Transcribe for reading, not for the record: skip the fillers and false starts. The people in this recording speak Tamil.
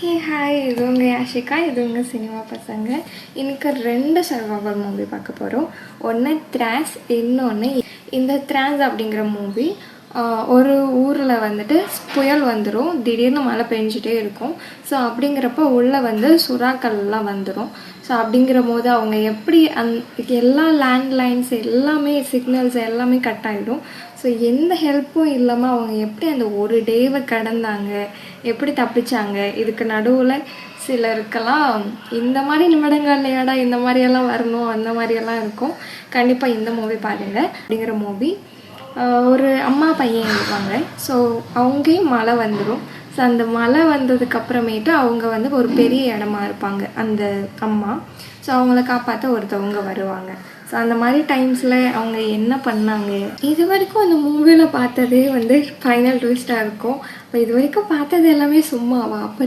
ஹே ஹாய், இது உங்கள் யாஷிகா, இது உங்கள் சினிமா பசங்க. இன்னைக்கு 2 சர்வைவல் மூவி பார்க்க போகிறோம். ஒன்று த்ராஸ், இன்னொன்று இந்த த்ராஸ் அப்படிங்கிற மூவி. ஒரு ஊரில் வந்துட்டு புயல் வந்துடும், திடீர்னு மழை பெஞ்சிட்டே இருக்கும். ஸோ அப்படிங்கிறப்ப உள்ளே சுறாக்கள்லாம் வந்துடும். ஸோ அப்படிங்கிற போது அவங்க எப்படி எல்லா லேண்ட்லைன்ஸ் எல்லாமே சிக்னல்ஸ் எல்லாமே கட் ஆகிடும். ஸோ எந்த ஹெல்ப்பும் இல்லாமல் அவங்க எப்படி அந்த ஒரு டேவை கடந்தாங்க, எப்படி தப்பிச்சாங்க. இதுக்கு நடுவில் சிலருக்கெல்லாம் இந்த மாதிரி நிமிடங்கள்லையாடா இந்த மாதிரியெல்லாம் வரணும், அந்த மாதிரியெல்லாம் இருக்கும். கண்டிப்பாக இந்த மூவி பாருங்கள். அப்படிங்கிற மூவி ஒரு அம்மா பையன் இருப்பாங்க. ஸோ அவங்கேயும் மழை வந்துடும். ஸோ அந்த மழை வந்ததுக்கப்புறமேட்டு அவங்க ஒரு பெரிய இடமா இருப்பாங்க அந்த அம்மா. ஸோ அவங்கள காப்பாற்ற ஒருத்தவங்க வருவாங்க. ஸோ அந்த மாதிரி டைம்ஸில் அவங்க என்ன பண்ணாங்க, இது வரைக்கும் அந்த மூவியில் பார்த்ததே ஃபைனல் ட்விஸ்ட்டாக இருக்கும். அப்போ இது வரைக்கும் பார்த்தது எல்லாமே சும்மாவா, அப்போ